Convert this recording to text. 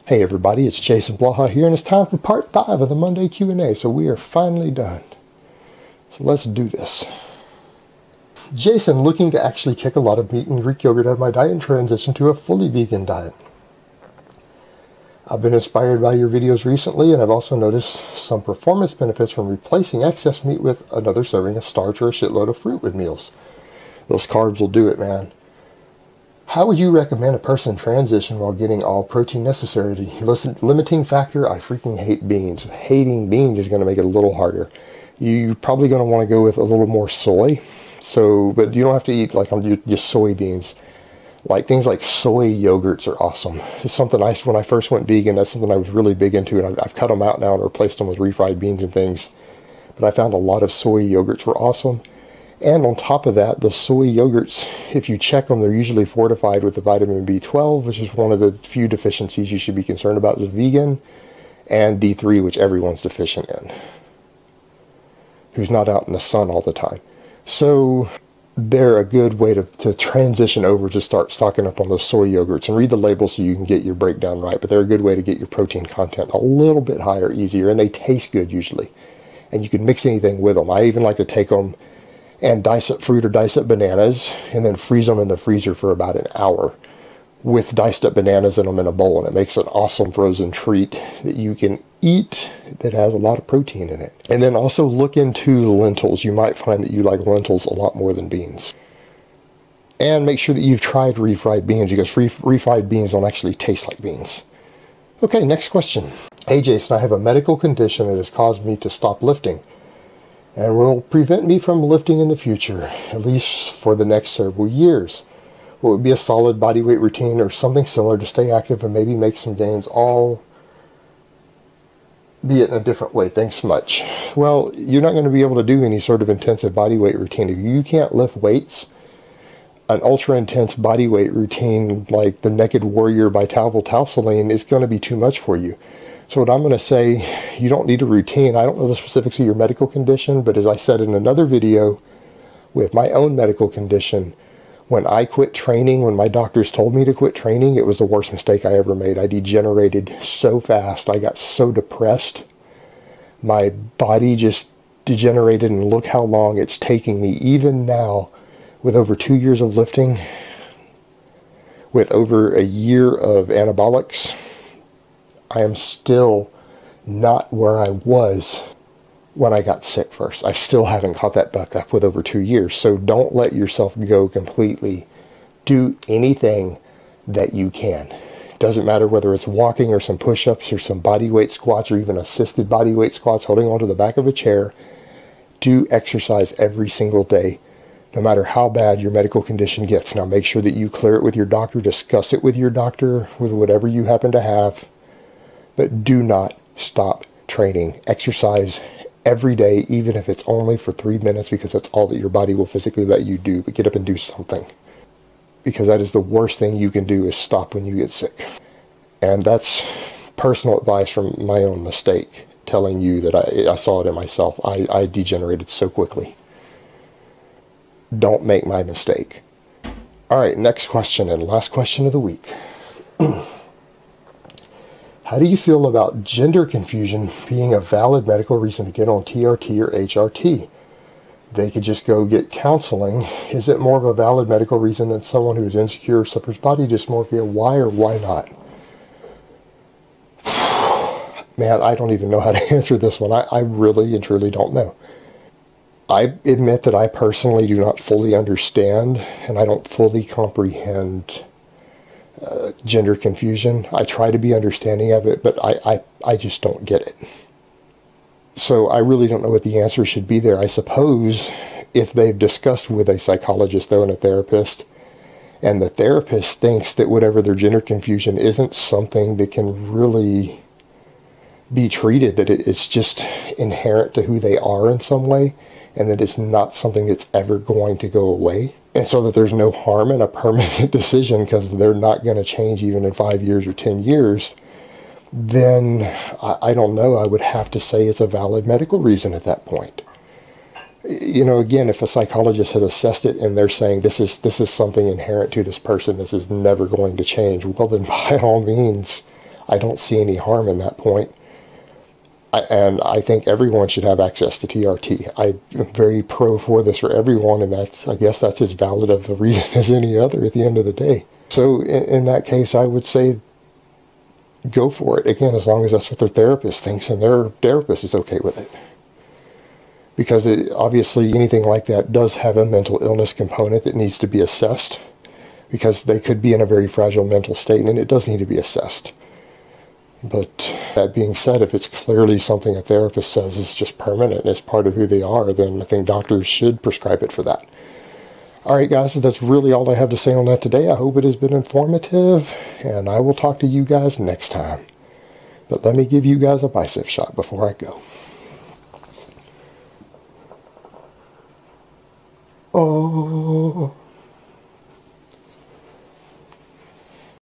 Hey everybody, it's Jason Blaha here, and it's time for part 5 of the Monday Q&A, so we are finally done. So let's do this. Jason, looking to actually kick a lot of meat and Greek yogurt out of my diet and transition to a fully vegan diet. I've been inspired by your videos recently, and I've also noticed some performance benefits from replacing excess meat with another serving of starch or a shitload of fruit with meals. Those carbs will do it, man. How would you recommend a person transition while getting all protein necessary? Listen, limiting factor, I freaking hate beans. Hating beans is going to make it a little harder. You're probably going to want to go with a little more soy. But you don't have to eat like just soybeans. Like things like soy yogurts are awesome. It's something when I first went vegan, that's something I was really big into, and I've cut them out now and replaced them with refried beans and things. But I found a lot of soy yogurts were awesome. And on top of that, the soy yogurts, if you check them, they're usually fortified with the vitamin B12, which is one of the few deficiencies you should be concerned about as a vegan, and D3, which everyone's deficient in, who's not out in the sun all the time. So they're a good way to transition over to start stocking up on those soy yogurts, and read the label so you can get your breakdown right. But they're a good way to get your protein content a little bit higher, easier, and they taste good usually. And you can mix anything with them. I even like to take them and dice up fruit or dice up bananas and then freeze them in the freezer for about an hour with diced up bananas in them in a bowl, and it makes an awesome frozen treat that you can eat that has a lot of protein in it. And then also look into lentils. You might find that you like lentils a lot more than beans. And make sure that you've tried refried beans, because refried beans don't actually taste like beans. Okay, next question. Hey Jason, I have a medical condition that has caused me to stop lifting and will prevent me from lifting in the future, at least for the next several years. What would be a solid body weight routine or something similar to stay active and maybe make some gains, all be it in a different way? Thanks much. Well, you're not going to be able to do any sort of intensive body weight routine. If you can't lift weights, an ultra intense body weight routine like the Naked Warrior by Talceline is going to be too much for you. So what I'm going to say, you don't need a routine. I don't know the specifics of your medical condition, but as I said in another video with my own medical condition, when I quit training, when my doctors told me to quit training, it was the worst mistake I ever made. I degenerated so fast. I got so depressed. My body just degenerated, and look how long it's taking me. Even now, with over 2 years of lifting, with over a year of anabolics, I am still not where I was when I got sick first. I still haven't caught that back up with over 2 years. So don't let yourself go completely. Do anything that you can. It doesn't matter whether it's walking or some push-ups or some body weight squats or even assisted body weight squats holding onto the back of a chair. Do exercise every single day, no matter how bad your medical condition gets. Now make sure that you clear it with your doctor, discuss it with your doctor, with whatever you happen to have. But do not stop training. Exercise every day, even if it's only for 3 minutes, because that's all that your body will physically let you do. But get up and do something, because that is the worst thing you can do, is stop when you get sick. And that's personal advice from my own mistake, telling you that I saw it in myself. I degenerated so quickly. Don't make my mistake. All right, next question, and last question of the week. How do you feel about gender confusion being a valid medical reason to get on TRT or HRT? They could just go get counseling. Is it more of a valid medical reason than someone who is insecure or suffers body dysmorphia? Why or why not? Man, I don't even know how to answer this one. I really and truly don't know. I admit that I personally do not fully understand, and I don't fully comprehend gender confusion. I try to be understanding of it, but I just don't get it. So I really don't know what the answer should be there. I suppose if they've discussed with a psychologist, though, and a therapist, and the therapist thinks that whatever their gender confusion isn't something that can really be treated, that it's just inherent to who they are in some way, and that it's not something that's ever going to go away, and so that there's no harm in a permanent decision because they're not going to change even in 5 years or 10 years, then I don't know. I would have to say it's a valid medical reason at that point. You know, again, if a psychologist has assessed it and they're saying this is something inherent to this person, this is never going to change, well then by all means, I don't see any harm in that point. And I think everyone should have access to TRT. I'm very pro for this for everyone, and I guess that's as valid of a reason as any other at the end of the day. So in that case, I would say go for it. Again, as long as that's what their therapist thinks and their therapist is okay with it. Because obviously anything like that does have a mental illness component that needs to be assessed, because they could be in a very fragile mental state, and it does need to be assessed. But that being said, if it's clearly something a therapist says is just permanent and it's part of who they are, then I think doctors should prescribe it for that. Alright guys, so that's really all I have to say on that today. I hope it has been informative, and I will talk to you guys next time. But let me give you guys a bicep shot before I go. Oh.